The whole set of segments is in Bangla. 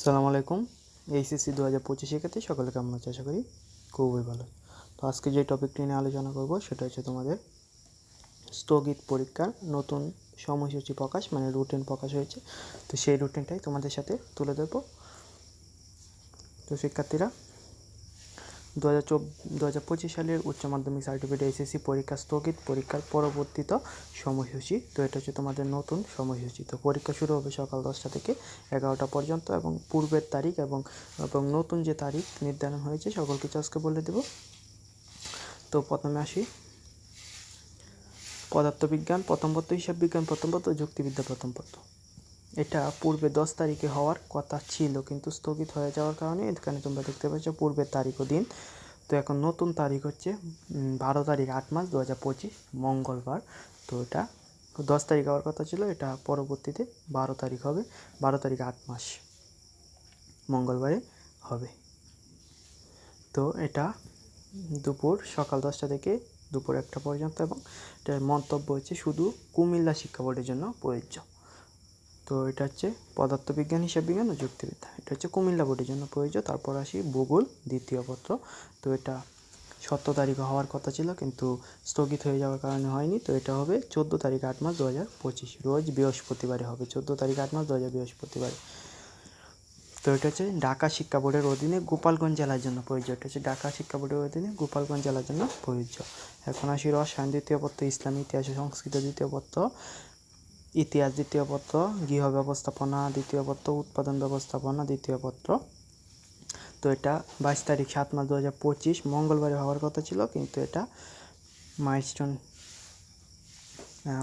আসসালামু আলাইকুম। এইচএসসি 2025 শিক্ষার্থী সকলে কেমন আছে? আশা করি খুবই ভালো। তো আজকে যে টপিকটি নিয়ে আলোচনা করব সেটা হচ্ছে তোমাদের স্থগিত পরীক্ষার নতুন সময়সূচি প্রকাশ, মানে রুটিন প্রকাশ হয়েছে। তো সেই রুটিনটাই তোমাদের সাথে তুলে ধরবো। তো শিক্ষার্থীরা 2025 সালের উচ্চ মাধ্যমিক সার্টিফিকেট এইচএসসি পরীক্ষা স্থগিত, পরীক্ষার পরবর্তীত সময়সূচি। তো এটা হচ্ছে তোমাদের নতুন সময়সূচি। তো পরীক্ষা শুরু হবে সকাল 10টা থেকে 11টা পর্যন্ত, এবং পূর্বের তারিখ এবং নতুন যে তারিখ নির্ধারণ হয়েছে সকল কিছু আজকে বলে দেব। তো প্রথমে আসি, পদার্থবিজ্ঞান প্রথম পত্র, হিসাব বিজ্ঞান প্রথম পত্র, যুক্তিবিদ্যা প্রথম পত্র। এটা পূর্বে 10 তারিখে হওয়ার কথা ছিল, কিন্তু স্থগিত হয়ে যাওয়ার কারণে এখানে তোমরা দেখতে পাচ্ছ পূর্বের তারিখ ও দিন। তো এখন নতুন তারিখ হচ্ছে 12 তারিখ 8 মাস 2025 মঙ্গলবার। তো এটা 10 তারিখ হওয়ার কথা ছিল, এটা পরবর্তীতে 12 তারিখ হবে। 12 তারিখ 8 মাস মঙ্গলবারে হবে। তো এটা সকাল 10টা থেকে দুপুর 1টা পর্যন্ত, এবং এটার মন্তব্য হচ্ছে শুধু কুমিল্লা শিক্ষা বোর্ডের জন্য প্রযোজ্য। তো এটা হচ্ছে পদার্থবিজ্ঞান, হিসাব বিজ্ঞান ও যুক্তিবিদ্যা, এটা হচ্ছে কুমিল্লা বোর্ডের জন্য প্রযোজ্য। তারপর আসি ভূগোল দ্বিতীয় পত্র। তো এটা 17 তারিখে হওয়ার কথা ছিল, কিন্তু স্থগিত হয়ে যাওয়ার কারণে হয়নি। তো এটা হবে 14 তারিখ 8 মাস 2025, রোজ বৃহস্পতিবারে হবে। 14 তারিখ 8 মাস 2025 বৃহস্পতিবারে। তো এটা হচ্ছে ঢাকা শিক্ষা বোর্ডের অধীনে গোপালগঞ্জ জেলার জন্য প্রযোজ্য। এটা হচ্ছে ঢাকা শিক্ষা বোর্ডের অধীনে গোপালগঞ্জ জেলার জন্য প্রযোজ্য। এখন আসি রসায়ন দ্বিতীয় পত্র, ইসলামী ইতিহাস ও সংস্কৃত দ্বিতীয় পত্র, ইতিহাস দ্বিতীয় পত্র, গৃহ ব্যবস্থাপনা দ্বিতীয় পত্র, উৎপাদন ব্যবস্থাপনা দ্বিতীয় পত্র। তো এটা 22 তারিখ 7 মাস 2025 মঙ্গলবারে হওয়ার কথা ছিল, কিন্তু এটা মাইলস্টোন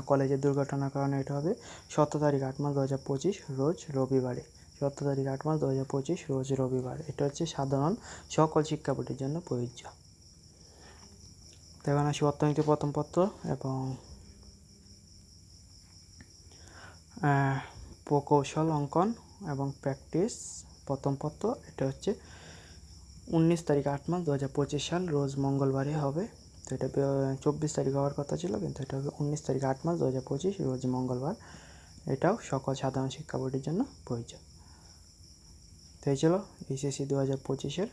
কলেজের দুর্ঘটনার কারণে এটা হবে 17 তারিখ 8 মাস 2025 রোজ রবিবারে। 17 তারিখ 8 মাস 2025 রোজ রবিবার। এটা হচ্ছে সাধারণ সকল শিক্ষা বোর্ডের জন্য প্রযোজ্য। এখন আসি অর্থনীতি প্রথম পত্র এবং প্রকৌশল অঙ্কন এবং প্র্যাকটিস প্রথম পত্র। এটা হচ্ছে 19 তারিখ 8 মাস 2025 সাল রোজ মঙ্গলবারে হবে। তো এটা 24 তারিখ হওয়ার কথা ছিল, কিন্তু এটা হবে 19 তারিখ 8 মাস 2025 রোজ মঙ্গলবার। এটাও সকল সাধারণ শিক্ষা বোর্ডের জন্য প্রযোজ্য। তো এই ছিল এইচএসসি 2025-এর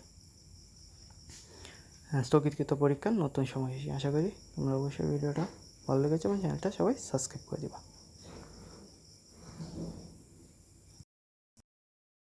স্থগিতকৃত পরীক্ষার নতুন সময়সূচি। আশা করি তোমরা অবশ্যই ভিডিওটা ভালো লেগেছে এবং চ্যানেলটা সবাই সাবস্ক্রাইব করে দিবা।